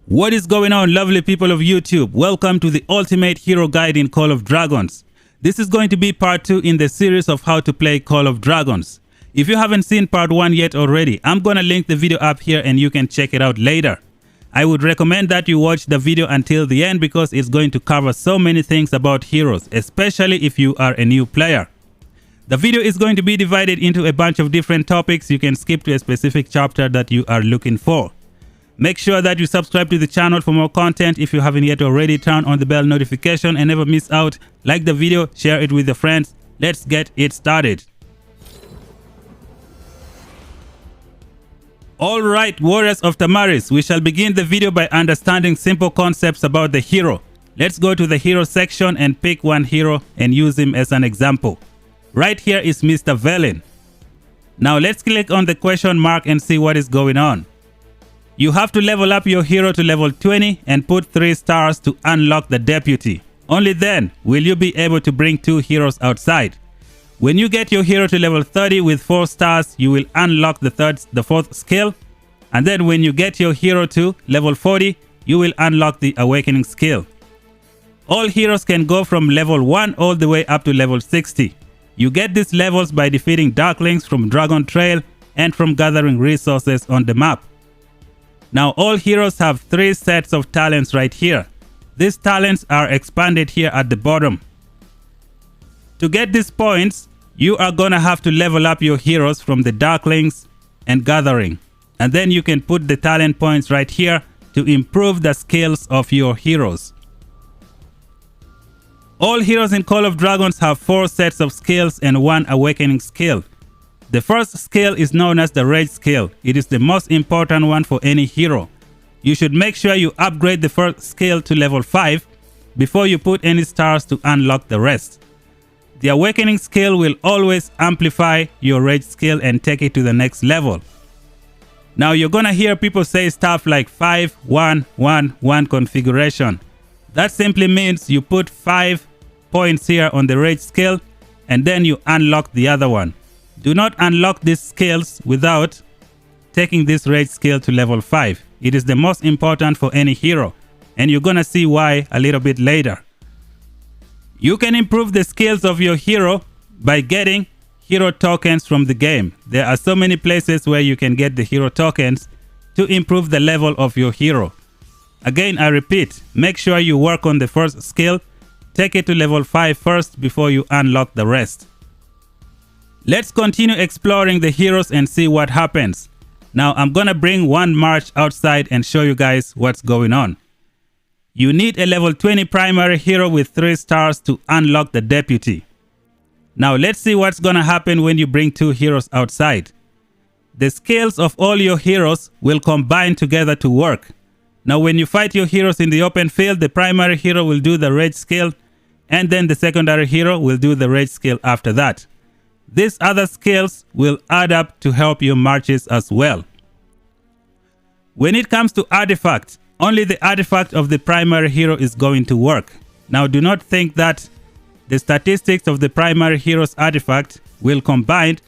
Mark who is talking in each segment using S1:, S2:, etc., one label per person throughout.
S1: What is going on, lovely people of YouTube? Welcome to the Ultimate Hero Guide in Call of Dragons. This is going to be part 2 in the series of how to play Call of Dragons. If you haven't seen part 1 yet already, I'm gonna link the video up here and you can check it out later. I would recommend that you watch the video until the end because it's going to cover so many things about heroes, especially if you are a new player. The video is going to be divided into a bunch of different topics. You can skip to a specific chapter that you are looking for. Make sure that you subscribe to the channel for more content. If you haven't yet already, turn on the bell notification and never miss out. Like the video, share it with your friends. Let's get it started. Alright, warriors of Tamaris, we shall begin the video by understanding simple concepts about the hero. Let's go to the hero section and pick one hero and use him as an example. Right here is Mr. Velen. Now let's click on the question mark and see what is going on. You have to level up your hero to level 20 and put 3 stars to unlock the deputy. Only then will you be able to bring 2 heroes outside. When you get your hero to level 30 with 4 stars, you will unlock the 4th skill. And then when you get your hero to level 40, you will unlock the awakening skill. All heroes can go from level 1 all the way up to level 60. You get these levels by defeating Darklings from Dragon Trail and from gathering resources on the map. Now all heroes have 3 sets of talents right here. These talents are expanded here at the bottom. To get these points, you are gonna have to level up your heroes from the Darklings and gathering. And then you can put the talent points right here to improve the skills of your heroes. All heroes in Call of Dragons have 4 sets of skills and 1 awakening skill. The first skill is known as the Rage skill. It is the most important one for any hero. You should make sure you upgrade the first skill to level 5 before you put any stars to unlock the rest. The awakening skill will always amplify your Rage skill and take it to the next level. Now you're gonna hear people say stuff like 5-1-1-1 configuration. That simply means you put 5 points here on the Rage skill and then you unlock the other one. Do not unlock these skills without taking this Rage skill to level 5. It is the most important for any hero, and you're gonna see why a little bit later. You can improve the skills of your hero by getting hero tokens from the game. There are so many places where you can get the hero tokens to improve the level of your hero. Again, I repeat, make sure you work on the first skill, take it to level 5 first before you unlock the rest. Let's continue exploring the heroes and see what happens. Now I'm gonna bring one march outside and show you guys what's going on. You need a level 20 primary hero with 3 stars to unlock the deputy. Now let's see what's gonna happen when you bring 2 heroes outside. The skills of all your heroes will combine together to work. Now when you fight your heroes in the open field, the primary hero will do the Rage skill and then the secondary hero will do the Rage skill after that. These other skills will add up to help your marches as well. When it comes to artifacts, only the artifact of the primary hero is going to work. Now do not think that the statistics of the primary hero's artifact will combine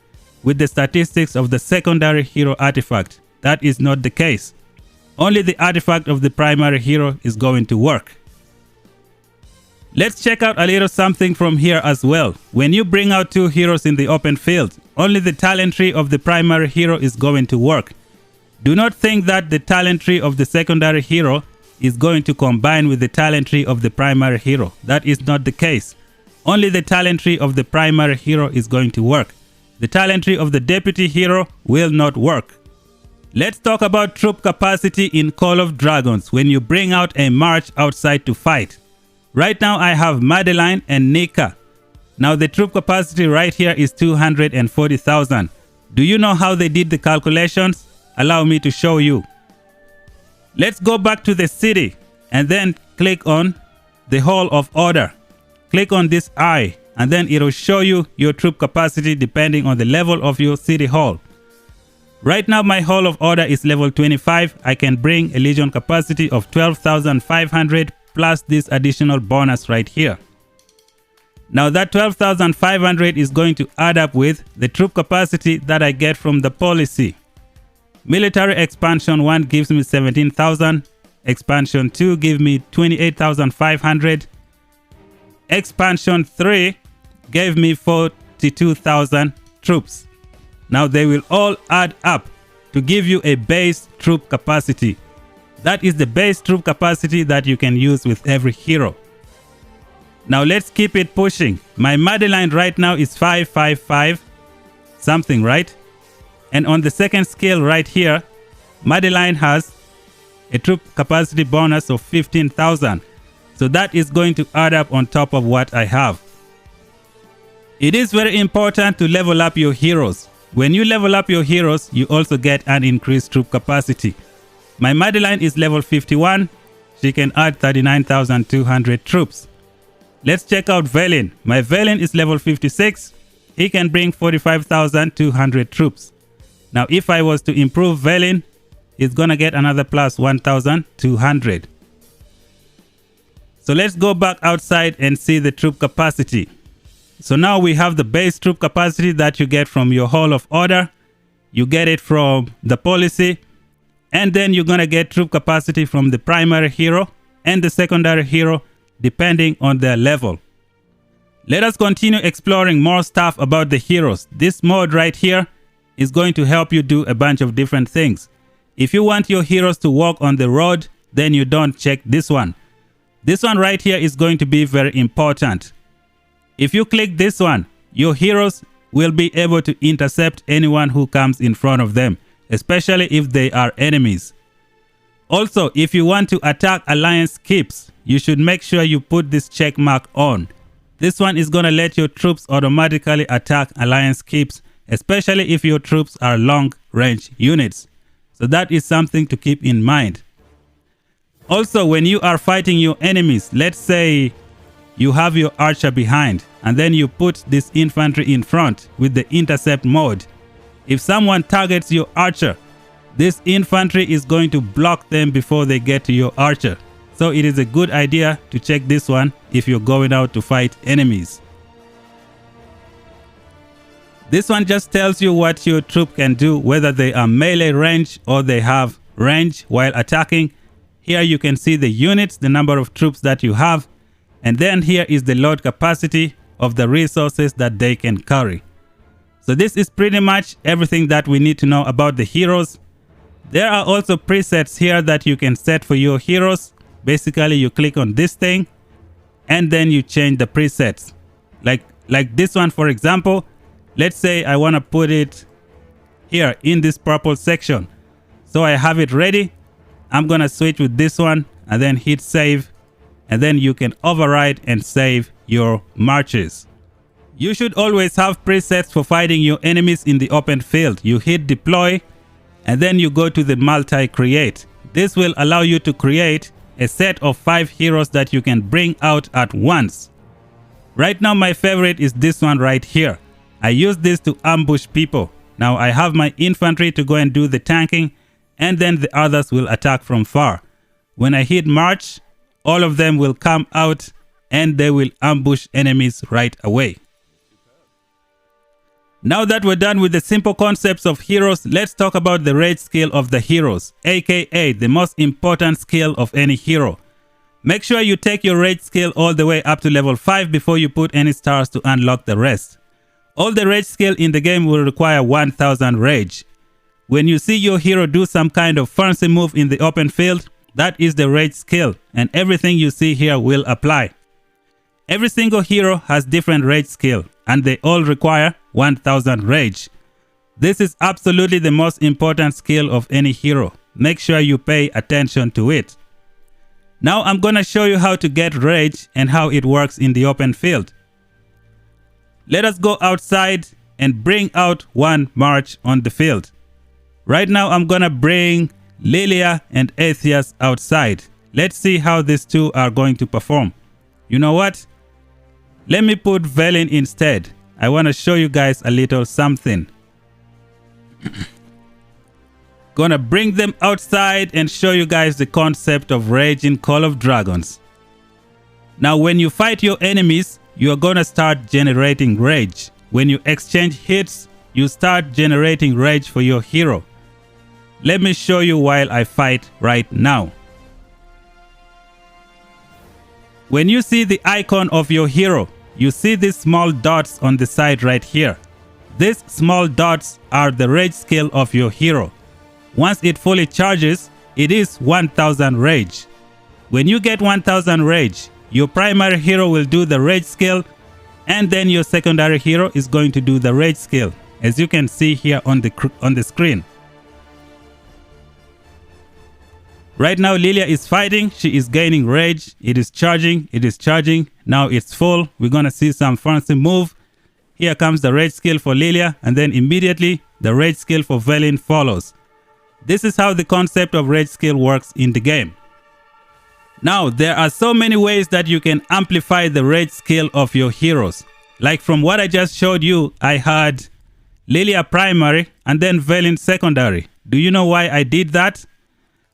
S1: with the statistics of the secondary hero artifact. That is not the case. Only the artifact of the primary hero is going to work. Let's check out a little something from here as well. When you bring out 2 heroes in the open field, only the talent tree of the primary hero is going to work. Do not think that the talent tree of the secondary hero is going to combine with the talent tree of the primary hero. That is not the case. Only the talent tree of the primary hero is going to work. The talent tree of the deputy hero will not work. Let's talk about troop capacity in Call of Dragons when you bring out a march outside to fight. Right now I have Madeline and Nika. Now the troop capacity right here is 240,000. Do you know how they did the calculations? Allow me to show you. Let's go back to the city and then click on the Hall of Order. Click on this eye and then it will show you your troop capacity depending on the level of your city hall. Right now my Hall of Order is level 25. I can bring a Legion capacity of 12,500 plus this additional bonus right here. Now that 12,500 is going to add up with the troop capacity that I get from the policy. Military expansion 1 gives me 17,000. Expansion 2 gave me 28,500. Expansion 3 gave me 42,000 troops. Now they will all add up to give you a base troop capacity. That is the base troop capacity that you can use with every hero. Now let's keep it pushing. My Madeline right now is 555 something, right? And on the second scale right here, Madeline has a troop capacity bonus of 15,000. So that is going to add up on top of what I have. It is very important to level up your heroes. When you level up your heroes, you also get an increased troop capacity. My Madeline is level 51. She can add 39,200 troops. Let's check out Velen. My Velen is level 56. He can bring 45,200 troops. Now if I was to improve Velen, it's gonna get another plus 1,200. So let's go back outside and see the troop capacity. So now we have the base troop capacity that you get from your Hall of Order. You get it from the policy. And then you're gonna get troop capacity from the primary hero and the secondary hero, depending on their level. Let us continue exploring more stuff about the heroes. This mode right here is going to help you do a bunch of different things. If you want your heroes to walk on the road, then you don't check this one. This one right here is going to be very important. If you click this one, your heroes will be able to intercept anyone who comes in front of them, especially if they are enemies. Also, if you want to attack alliance keeps, you should make sure you put this check mark on. This one is going to let your troops automatically attack alliance keeps, especially if your troops are long range units. So that is something to keep in mind. Also, when you are fighting your enemies, let's say you have your archer behind and then you put this infantry in front with the intercept mode. If someone targets your archer, this infantry is going to block them before they get to your archer. So it is a good idea to check this one if you're going out to fight enemies. This one just tells you what your troop can do, whether they are melee range or they have range while attacking. Here you can see the units, the number of troops that you have, and then here is the load capacity of the resources that they can carry. So this is pretty much everything that we need to know about the heroes. There are also presets here that you can set for your heroes. Basically, you click on this thing and then you change the presets. Like this one, for example. Let's say I want to put it here in this purple section. So I have it ready. I'm going to switch with this one and then hit save. And then you can override and save your marches. You should always have presets for fighting your enemies in the open field. You hit deploy and then you go to the multi-create. This will allow you to create a set of 5 heroes that you can bring out at once. Right now my favorite is this one right here. I use this to ambush people. Now I have my infantry to go and do the tanking, and then the others will attack from far. When I hit march, all of them will come out and they will ambush enemies right away. Now that we're done with the simple concepts of heroes, let's talk about the rage skill of the heroes, aka the most important skill of any hero. Make sure you take your rage skill all the way up to level 5 before you put any stars to unlock the rest. All the rage skill in the game will require 1000 rage. When you see your hero do some kind of fancy move in the open field, that is the rage skill, and everything you see here will apply. Every single hero has different rage skill, and they all require 1000 rage. This is absolutely the most important skill of any hero. Make sure you pay attention to it. Now I'm gonna show you how to get rage and how it works in the open field. Let us go outside and bring out one march on the field. Right now I'm gonna bring Lilia and Atheus outside. Let's see how these two are going to perform. You know what? Let me put Velen instead. I want to show you guys a little something. Gonna bring them outside and show you guys the concept of rage in Call of Dragons. Now when you fight your enemies, you are gonna start generating rage. When you exchange hits, you start generating rage for your hero. Let me show you while I fight right now. When you see the icon of your hero, you see these small dots on the side right here. These small dots are the rage skill of your hero. Once it fully charges, it is 1000 rage. When you get 1000 rage, your primary hero will do the rage skill, and then your secondary hero is going to do the rage skill, as you can see here on the screen. Right now Lilia is fighting, she is gaining rage, it is charging, now it's full. We're gonna see some fancy move. Here comes the rage skill for Lilia, and then immediately the rage skill for Velen follows. This is how the concept of rage skill works in the game. Now there are so many ways that you can amplify the rage skill of your heroes. Like from what I just showed you, I had Lilia primary and then Velen secondary. Do you know why I did that?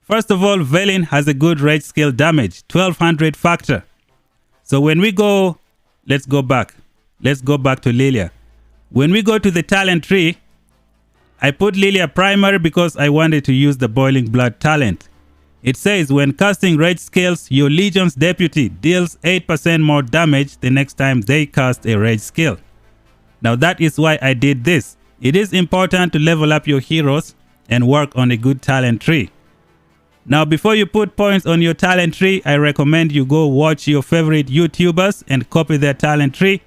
S1: First of all, Velen has a good rage skill damage, 1200 factor. So when we go, let's go back to Lilia. When we go to the talent tree, I put Lilia primary because I wanted to use the boiling blood talent. It says when casting rage skills, your Legion's deputy deals 8% more damage the next time they cast a rage skill. Now that is why I did this. It is important to level up your heroes and work on a good talent tree. Now before you put points on your talent tree, I recommend you go watch your favorite YouTubers and copy their talent tree,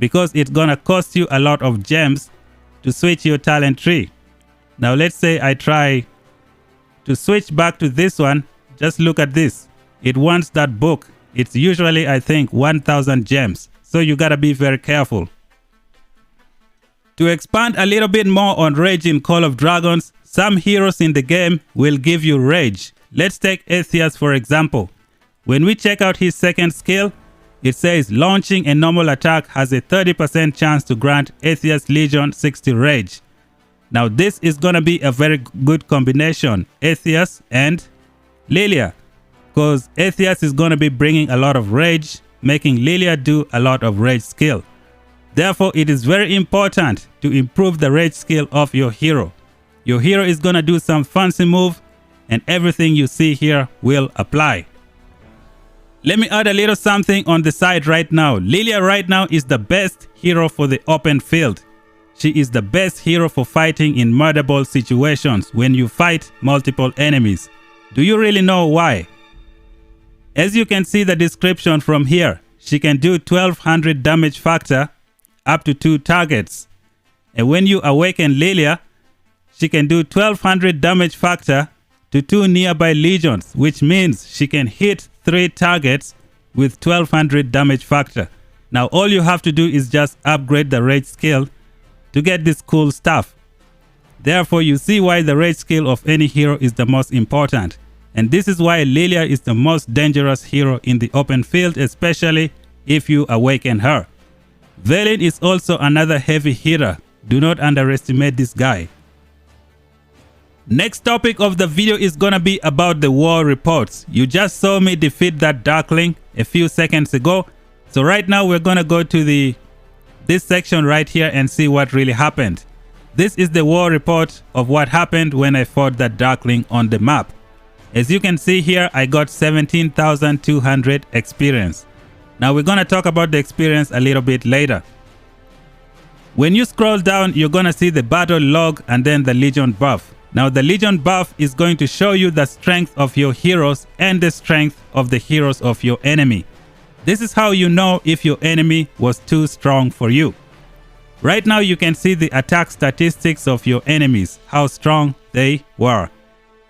S1: because it's gonna cost you a lot of gems to switch your talent tree. Now let's say I try to switch back to this one. Just look at this. It wants that book. It's usually, I think, 1000 gems. So you gotta be very careful. To expand a little bit more on rage in Call of Dragons, some heroes in the game will give you rage. Let's take Atheas for example. When we check out his second skill, it says launching a normal attack has a 30% chance to grant Atheas Legion 60 rage. Now this is gonna be a very good combination, Atheas and Lilia, because Atheas is gonna be bringing a lot of rage, making Lilia do a lot of rage skill. Therefore, it is very important to improve the rage skill of your hero. Your hero is gonna do some fancy move, and everything you see here will apply. Let me add a little something on the side right now. Lilia right now is the best hero for the open field. She is the best hero for fighting in murder ball situations when you fight multiple enemies. Do you really know why? As you can see the description from here, she can do 1200 damage factor up to 2 targets. And when you awaken Lilia, she can do 1200 damage factor to 2 nearby legions, which means she can hit 3 targets with 1200 damage factor. Now all you have to do is just upgrade the rage skill to get this cool stuff. Therefore, you see why the rage skill of any hero is the most important. And this is why Lilia is the most dangerous hero in the open field, especially if you awaken her. Velen is also another heavy hitter. Do not underestimate this guy. Next topic of the video is gonna be about the war reports. You just saw me defeat that Darkling a few seconds ago. So right now we're gonna go to this section right here and see what really happened. This is the war report of what happened when I fought that Darkling on the map. As you can see here, I got 17,200 experience. Now we're gonna talk about the experience a little bit later. When you scroll down, you're gonna see the battle log and then the Legion buff. Now the Legion buff is going to show you the strength of your heroes and the strength of the heroes of your enemy. This is how you know if your enemy was too strong for you. Right now you can see the attack statistics of your enemies, how strong they were.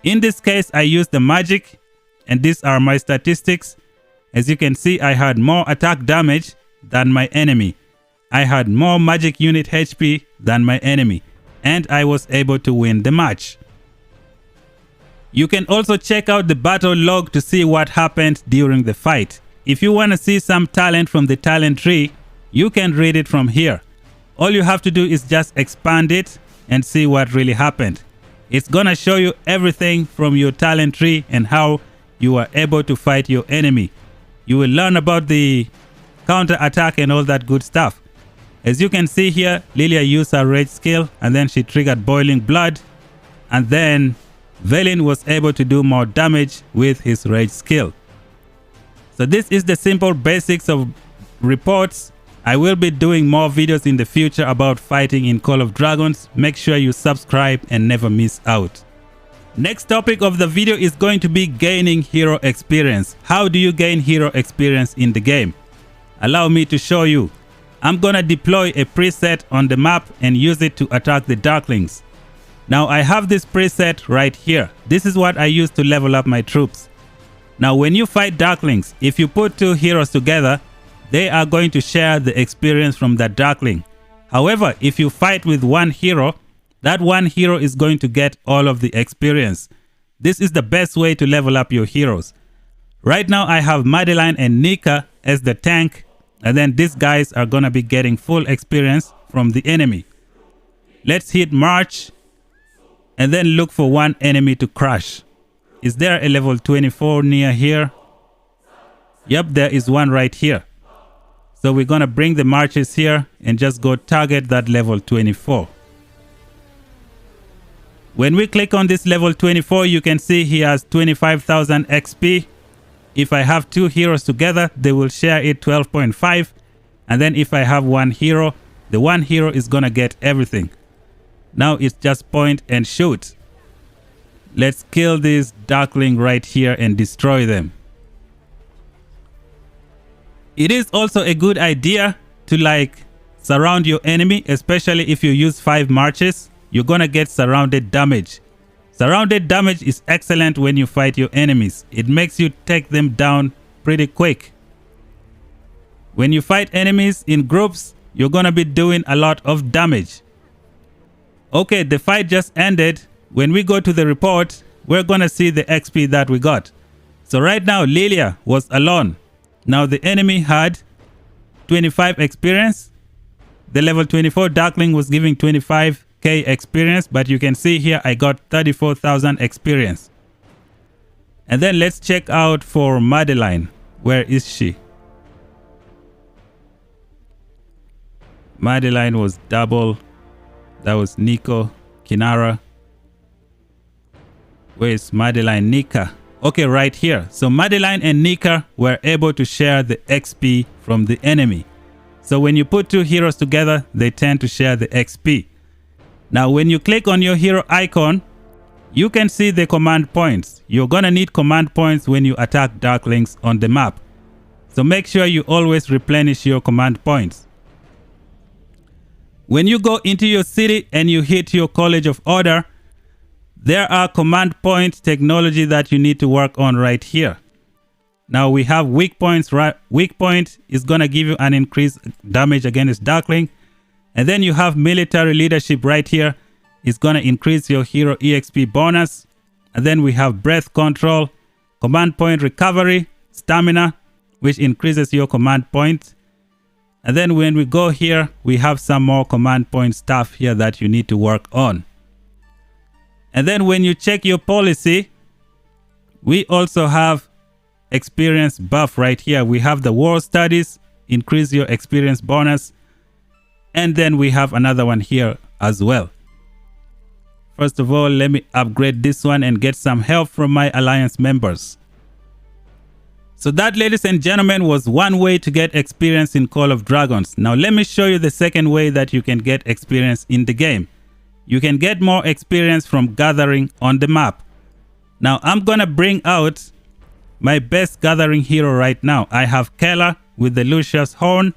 S1: In this case, I used the magic, and these are my statistics. As you can see, I had more attack damage than my enemy. I had more magic unit HP than my enemy, and I was able to win the match. You can also check out the battle log to see what happened during the fight. If you want to see some talent from the talent tree, you can read it from here. All you have to do is just expand it and see what really happened. It's gonna show you everything from your talent tree and how you are able to fight your enemy. You will learn about the counter attack and all that good stuff. As you can see here, Lilia used her rage skill and then she triggered boiling blood, and then Velen was able to do more damage with his rage skill. So this is the simple basics of reports. I will be doing more videos in the future about fighting in Call of Dragons. Make sure you subscribe and never miss out. Next topic of the video is going to be gaining hero experience. How do you gain hero experience in the game? Allow me to show you. I'm gonna deploy a preset on the map and use it to attack the Darklings. Now I have this preset right here. This is what I use to level up my troops. Now when you fight Darklings, if you put two heroes together, they are going to share the experience from that Darkling. However, if you fight with one hero, that one hero is going to get all of the experience. This is the best way to level up your heroes. Right now I have Madeline and Nika as the tank, and then these guys are gonna be getting full experience from the enemy. Let's hit March and then look for one enemy to crush. Is there a level 24 near here? Yep, there is one right here. So we're gonna bring the marches here and just go target that level 24. When we click on this level 24, you can see he has 25,000 XP. If I have two heroes together, they will share it 12.5. And then if I have one hero, the one hero is gonna get everything. Now it's just point and shoot. Let's kill this Darkling right here and destroy them. It is also a good idea to surround your enemy, especially if you use 5 marches. You're gonna get surrounded damage. Surrounded damage is excellent when you fight your enemies. It makes you take them down pretty quick. When you fight enemies in groups, you're gonna be doing a lot of damage. Okay, the fight just ended. When we go to the report, we're gonna see the XP that we got. So right now, Lilia was alone. Now the enemy had 25 experience. The level 24 Darkling was giving 25k experience, but you can see here I got 34,000 experience. And then let's check out for Madeline. Where is she? Madeline was double. That was Nico, Kinara. Where is Madeline? Nika. Okay, right here. So Madeline and Nika were able to share the XP from the enemy. So when you put two heroes together, they tend to share the XP. Now when you click on your hero icon, you can see the command points. You're gonna need command points when you attack Darklings on the map. So make sure you always replenish your command points. When you go into your city and you hit your College of Order, there are command point technology that you need to work on right here. Now we have weak points. Weak point is going to give you an increased damage against Darkling. And then you have military leadership right here. It's going to increase your hero EXP bonus. And then we have breath control, command point recovery, stamina, which increases your command point. And then when we go here, we have some more command point stuff here that you need to work on. And then when you check your policy, we also have experience buff right here. We have the war studies, increase your experience bonus. And then we have another one here as well. First of all, let me upgrade this one and get some help from my alliance members. So that, ladies and gentlemen, was one way to get experience in Call of Dragons. Now let me show you the second way that you can get experience in the game. You can get more experience from gathering on the map. Now I'm gonna bring out my best gathering hero right now. I have Keller with the Lucius Horn.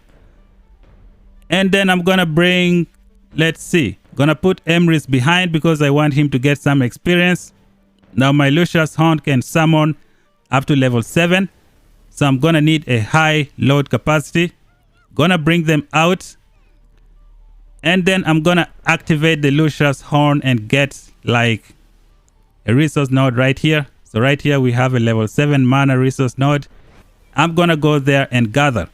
S1: And then I'm gonna bring, let's see, gonna put Emrys behind because I want him to get some experience. Now my Lucius Horn can summon up to level 7. So I'm gonna need a high load capacity. Gonna bring them out. And then I'm gonna activate the Lucius Horn and get a resource node right here. So right here we have a level 7 mana resource node. I'm gonna go there and gather.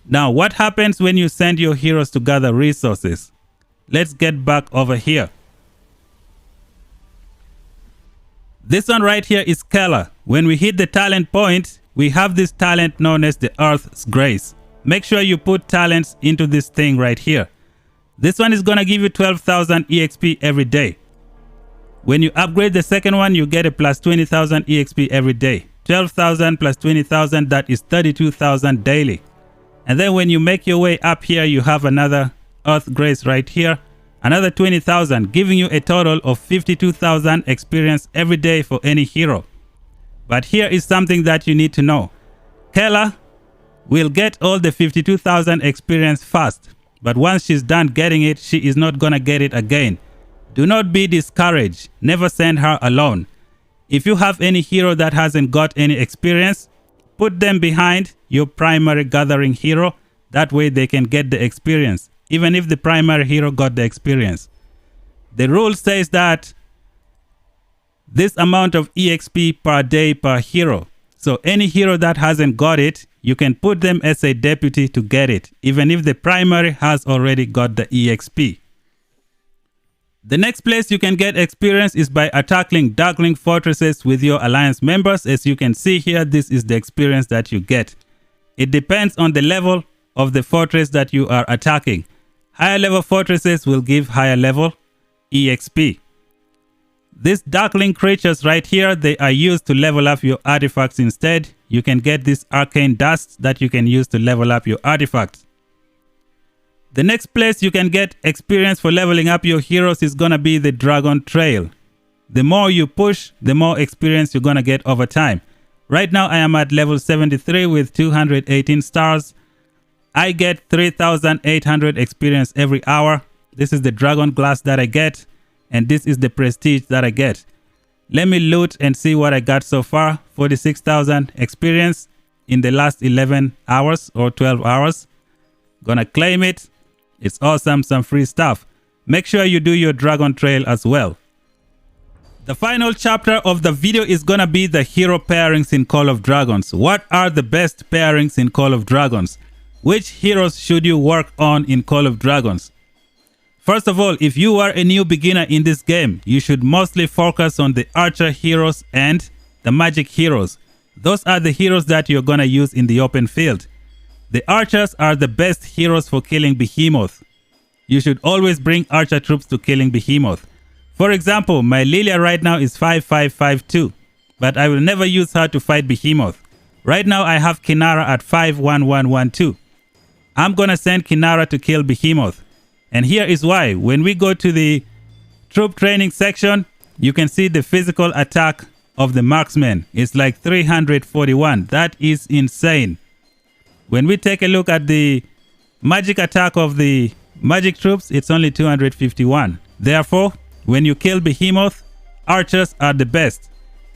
S1: Now what happens when you send your heroes to gather resources? Let's get back over here. This one right here is Keller. When we hit the talent point, we have this talent known as the Earth's Grace. Make sure you put talents into this thing right here. This one is gonna give you 12,000 EXP every day. When you upgrade the second one, you get a plus 20,000 EXP every day 12,000 plus 20,000, that is 32,000 daily. And then when you make your way up here, you have another Earth Grace right here, another 20,000, giving you a total of 52,000 experience every day for any hero. But here is something that you need to know. Kayla will get all the 52,000 experience fast, but once she's done getting it, she is not gonna get it again. Do not be discouraged. Never send her alone. If you have any hero that hasn't got any experience, put them behind your primary gathering hero. That way they can get the experience, even if the primary hero got the experience. The rule says that this amount of EXP per day per hero. So any hero that hasn't got it, you can put them as a deputy to get it, even if the primary has already got the EXP. The next place you can get experience is by attacking Darkling fortresses with your alliance members. As you can see here, this is the experience that you get. It depends on the level of the fortress that you are attacking. Higher level fortresses will give higher level EXP. These Darkling creatures right here, they are used to level up your artifacts instead. You can get this arcane dust that you can use to level up your artifacts. The next place you can get experience for leveling up your heroes is gonna be the Dragon Trail. The more you push, the more experience you're gonna get over time. Right now I am at level 73 with 218 stars. I get 3,800 experience every hour. This is the Dragon Glass that I get, and this is the prestige that I get. Let me loot and see what I got so far. 46,000 experience in the last 11 hours or 12 hours. Gonna claim it. It's awesome, some free stuff. Make sure you do your Dragon Trail as well. The final chapter of the video is gonna be the hero pairings in Call of Dragons. What are the best pairings in Call of Dragons? Which heroes should you work on in Call of Dragons? First of all, if you are a new beginner in this game, you should mostly focus on the archer heroes and the magic heroes. Those are the heroes that you're gonna use in the open field. The archers are the best heroes for killing Behemoth. You should always bring archer troops to killing Behemoth. For example, my Lilia right now is 5552, but I will never use her to fight Behemoth. Right now I have Kinara at 51112. I'm gonna send Kinara to kill Behemoth. And here is why. When we go to the troop training section, you can see the physical attack of the marksman. It's like 341. That is insane. When we take a look at the magic attack of the magic troops, it's only 251. Therefore, when you kill Behemoth, archers are the best.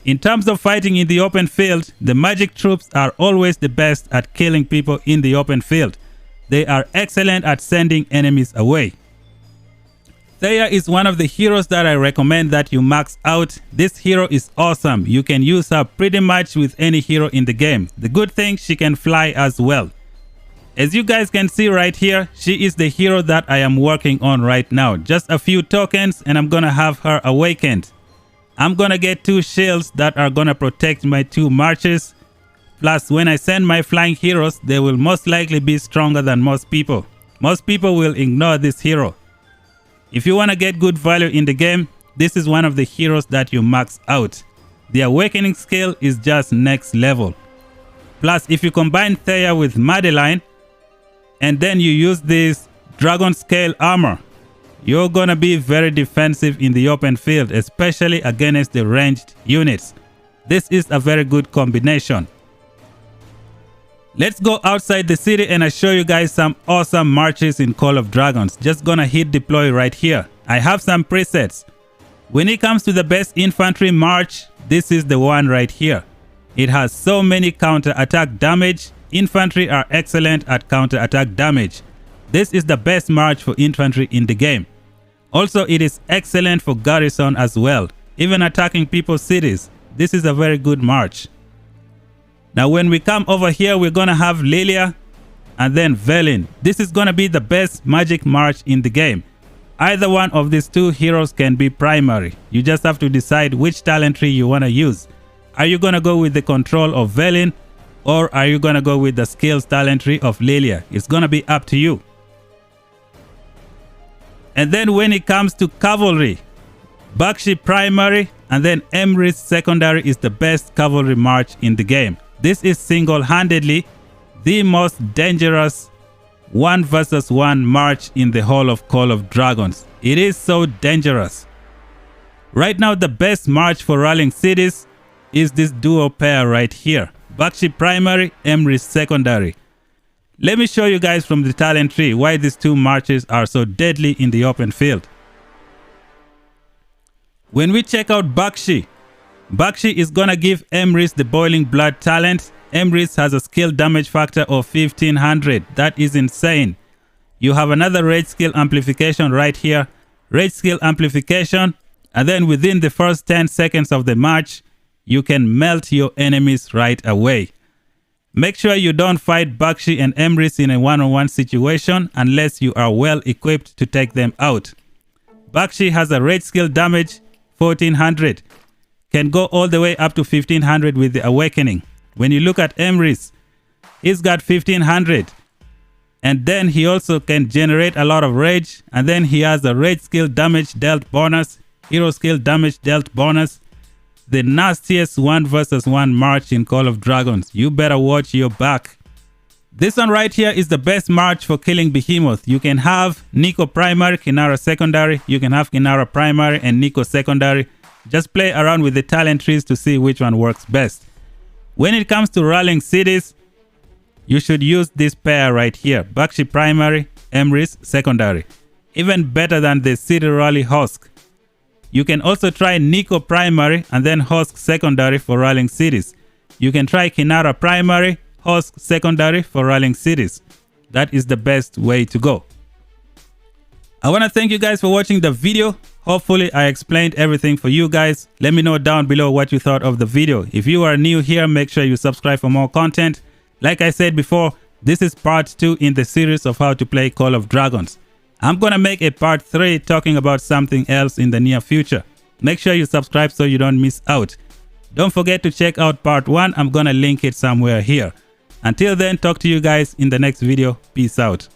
S1: In terms of fighting in the open field, the magic troops are always the best at killing people in the open field. They are excellent at sending enemies away. Thea is one of the heroes that I recommend that you max out. This hero is awesome. You can use her pretty much with any hero in the game. The good thing, she can fly as well. As you guys can see right here, she is the hero that I am working on right now. Just a few tokens and I'm gonna have her awakened. I'm gonna get 2 shields that are gonna protect my 2 marches. Plus, when I send my flying heroes, they will most likely be stronger than most people. Most people will ignore this hero. If you want to get good value in the game, this is one of the heroes that you max out. The awakening skill is just next level. Plus, if you combine Thea with Madeline, and then you use this dragon scale armor, you're gonna be very defensive in the open field, especially against the ranged units. This is a very good combination. Let's go outside the city and I show you guys some awesome marches in Call of Dragons. Just gonna hit deploy right here. I have some presets. When it comes to the best infantry march, this is the one right here. It has so many counter-attack damage. Infantry are excellent at counter-attack damage. This is the best march for infantry in the game. Also, it is excellent for garrison as well. Even attacking people's cities, this is a very good march. Now when we come over here, we're gonna have Lilia and then Velin. This is gonna be the best magic march in the game. Either one of these 2 heroes can be primary. You just have to decide which talent tree you wanna use. Are you gonna go with the control of Velin, or are you gonna go with the skills talent tree of Lilia? It's gonna be up to you. And then when it comes to cavalry, Bakshi primary and then Emrys secondary is the best cavalry march in the game. This is single-handedly the most dangerous 1 versus 1 march in the whole of Call of Dragons. It is so dangerous. Right now, the best march for rallying cities is this duo pair right here. Bakshi primary, Emrys secondary. Let me show you guys from the talent tree why these two marches are so deadly in the open field. When we check out Bakshi, Bakshi is gonna give Emrys the Boiling Blood talent. Emrys has a skill damage factor of 1500. That is insane. You have another rage skill amplification right here. Rage skill amplification, and then within the first 10 seconds of the match, you can melt your enemies right away. Make sure you don't fight Bakshi and Emrys in a one-on-one situation unless you are well equipped to take them out. Bakshi has a rage skill damage 1400. Can go all the way up to 1500 with the awakening. When you look at Emrys, he's got 1500. And then he also can generate a lot of rage. And then he has a rage skill damage dealt bonus, hero skill damage dealt bonus. The nastiest 1 versus 1 march in Call of Dragons. You better watch your back. This one right here is the best march for killing Behemoth. You can have Nico primary, Kinara secondary. You can have Kinara primary and Nico secondary. Just play around with the talent trees to see which one works best. When it comes to rallying cities, you should use this pair right here. Bakshi primary, Emrys secondary. Even better than the city rally Husk. You can also try Nico primary and then Husk secondary for rallying cities. You can try Kinara primary, Husk secondary for rallying cities. That is the best way to go. I want to thank you guys for watching the video. Hopefully I explained everything for you guys. Let me know down below what you thought of the video. If you are new here, make sure you subscribe for more content. Like I said before, this is part 2 in the series of how to play Call of Dragons. I'm gonna make a part 3 talking about something else in the near future. Make sure you subscribe so you don't miss out. Don't forget to check out part 1. I'm gonna link it somewhere here. Until then, talk to you guys in the next video. Peace out.